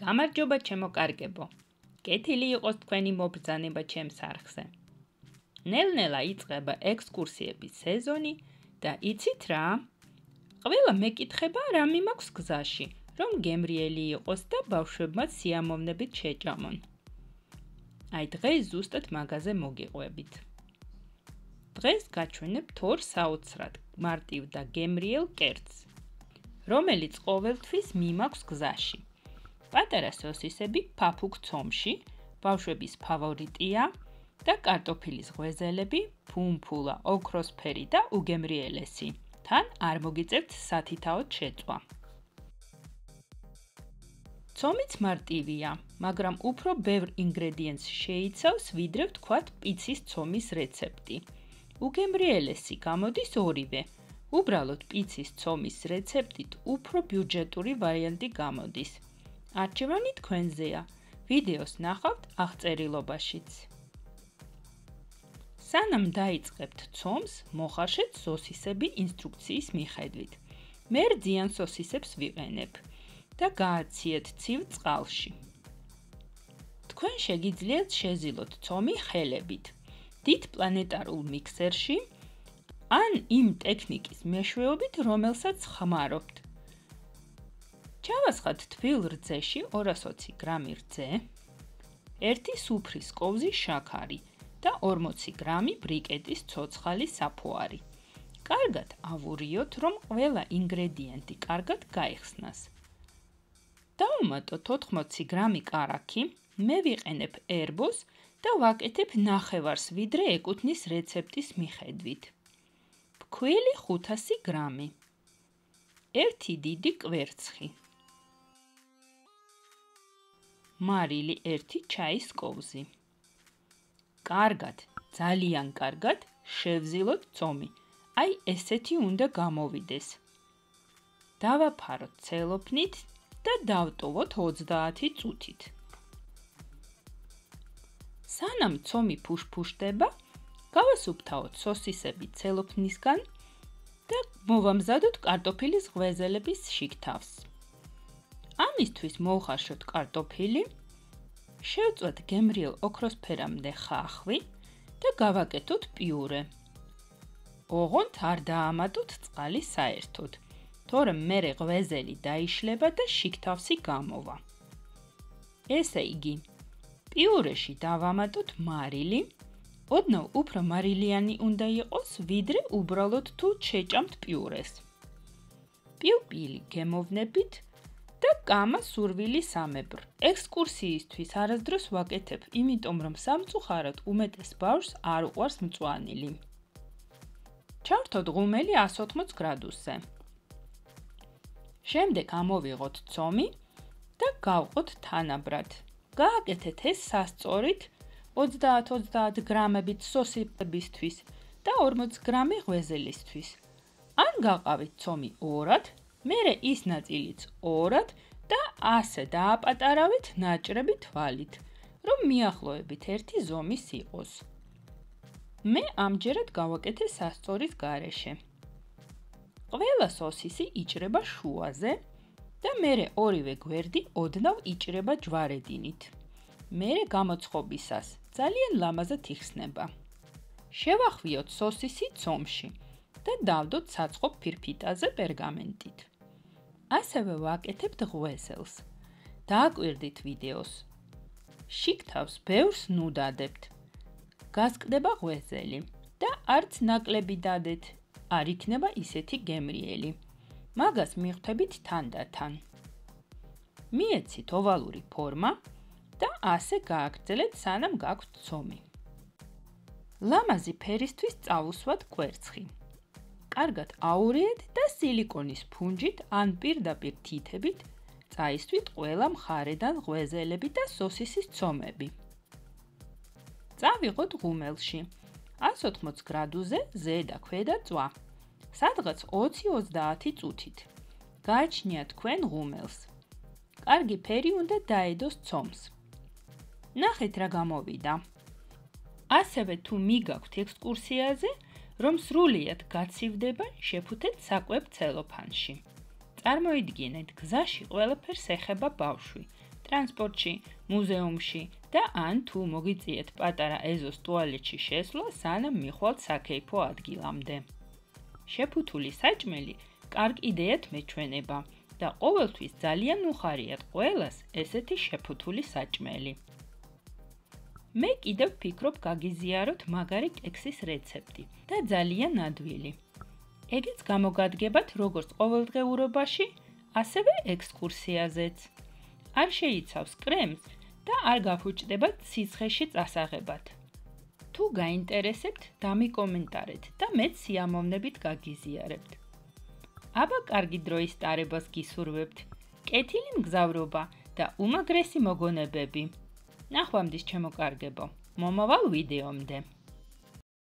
გამარჯობა ჩემო კარგებო. კეთილი იყოს თქვენი მობრძანება ჩემს არხზე. ნელ-ნელა იწყება ექსკურსიების სეზონი და იცით რა? ყველა მეკითხება რა მიმაქვს გზაში, რომ გემრიელი იყოს და ბავშვებმა სიამოვნებით შეჭამონ. აი დღეს ზუსტად მაგაზე მოგიყვებით. დღეს გაჩვენებთ ორ საოცრად მარტივ და გემრიელ კერძს, რომელიც ყოველთვის მიმაქვს გზაში. პატარა სოსისები ფაფუქ ცომში, ბავშვების ფავორიტია და კარტოფილის ღვეზელები, ფუმფულა, ოქროსფერი და უგემრიელესი. თან არ მოგიწევთ სათითაოდ შეწვა. ცომიც მარტივია, მაგრამ უფრო ბევრ ინგრედიენტს შეიცავს, ვიდრე ვთქვათ პიცის ცომის რეცეპტი. უგემრიელესი გამოდის ორივე. უბრალოდ პიცის ცომის რეცეპტით უფრო ბიუჯეტური ვარიანტი გამოდის. არჩევანი თქვენზეა. ვიდეოს ნახავთ აღწერილობაშიც. სანამ დაიწყებთ ცომს, მოხარშეთ სოსისები ინსტრუქციის მიხედვით. მე რძიან სოსისებს ვიყენებ და გააციეთ ცივ წყალში. თქვენ შეგიძლიათ შეზილოთ ცომი ხელებით, დიდ პლანეტარულ მიქსერში, ან იმ ტექნიკის მეშვეობით, რომელსაც ხმარობთ. ჩავასხათ თბილ რძეში 220 გრამი რძე, 1 სუფრის კოვზი შაქარი და 40 გრამი ბრიკეტის ცოცხალი საფუარი. კარგად ავურიოთ, რომ ყველა ინგრედიენტი კარგად გაიხსნას. დავუმატოთ 80 გრამი კარაქი, მე ვიყენებ ერბოს და ვაკეთებ ნახევარს, ვიდრე ეკუთვნის რეცეპტის მიხედვით. ფქვილი 500 გრამი, 1 დიდი კვერცხი, მარილი 1 ჩაის კოვზი. კარგად, ძალიან კარგად შევზილოთ ცომი. აი ესეთი უნდა გამოვიდეს. დავაფაროთ ცელოფნით და დავტოვოთ 20 წუთით. სანამ ცომი ფუშფუშდება, გავასუფთავოთ სოსისები ცელოფნისგან და მოვამზადოთ კარტოფილის ღვეზელების შიგ-თავს. ამისთვის მოვხარშოთ კარტოფილი, შევწვათ გემრიელ ოქროსფერამდე ხახვი და გავაკეთოთ პიურე. ოღონდ არ დაამატოთ წყალი საერთოდ, თორემ მერე ღვეზელი დაიშლება და შიგ-თავსი გამოვა. ესე იგი, პიურეში დავამატოთ მარილი, ოდნავ უფრო მარილიანი უნდა იყოს, ვიდრე უბრალოდ თუ შეჭამთ პიურეს. პილპილი გემოვნებით და კამა სურვილი სამებრ. ექსკურსიისთვის არასდროს ვაკეთებ, იმიტომ რომ სამწუხაროდ უმეტეს ბავშვს არ უყვარს მწვანილი. ჩავრთოთ ღუმელი 180 გრადუსზე. შემდეგ ამოვიღოთ ცომი და გავყოთ თანაბრად. გააკეთეთ ეს სასწორით 30-30 გრამებით სოსისებისთვის და 40 გრამი ღვეზელისთვის. ან გაყავით ცომი ორად, მერე ის ნაწილიც ორად და ასე დააპატარავით ნაჭრები თვალით, რომ მიახლოებით ერთი ზომის იყოს. მე ამჯერად გავაკეთე სასწორის გარეშე. ყველა სოსისი იჭრება შუაზე და მერე ორივე გვერდი ოდნავ იჭრება ჯვარედინით. მერე გამოცხობისას ძალიან ლამაზად იხსნება. შევახვიოთ სოსისი ცომში და დავდოთ საწყობ ფირფიტაზე პერგამენტით. ასევე ვაკეთებთ ღვეზელს. დააკვირდით ვიდეოს. შიგ-თავს ბევრს ნუ დადებთ. გასკდება ღვეზელი და არც ნაკლები დადეთ, არ იქნება ისეთი გემრიელი. მაგას მიხვდებით თანდათან. მიეცით ოვალური ფორმა და ასე გააგრძელეთ, სანამ გაქვთ ცომი. ლამაზი ფერისთვის წავუსვათ კვერცხი. კარგად აურიეთ და სილიკონის ფუნჯით ან პირდაპირ თითებით წაისვით ყველა მხარედან ღვეზელები და სოსისის ცომები. წავიღოთ ღუმელში 180 გრადუსზე ზედა ქვედა წვა, სადღაც 20-30 წუთით. გააჩნიათ თქვენ ღუმელს. კარგი ფერი უნდა დაედოს ცომს. ნახეთ რა გამოვიდა. ასევე თუ მიგაქვთ ექსკურსიაზე, რომ სრულიად გაცივდება, შეფუთეთ საკვებ ცელოფანში. წარმოიდგინეთ, გზაში ყველაფერს ეხება ბავშვი. ტრანსპორტში, მუზეუმში და ან თუ მოგიწიეთ პატარა ეზოს ტუალეტში შესვლა, სანამ მიხვალთ საქეიფო ადგილამდე. შეფუთული საჭმელი კარგ იდეად მეჩვენება და ყოველთვის ძალიან უხარიათ ყველას ესეთი შეფუთული საჭმელი. მე კიდევ ვფიქრობ გაგიზიაროთ მაგარი კექსის რეცეპტი და ძალიან ადვილი. ეგეც გამოგადგებათ როგორც ყოველდღიურობაში, ასევე ექსკურსიაზეც. არ შეიცავს კრემს და არ გაფუჭდებათ სიცხეში წასაღებად. თუ გაინტერესებთ, დამიკომენტარეთ და მეც სიამოვნებით გაგიზიარებთ. აბა კარგი დროის ტარებას გისურვებთ, კეთილი მგზავრობა და უმაგრესი მოგონებები. ნახვამდის ჩემო კარგებო, მომავალ ვიდეომდე.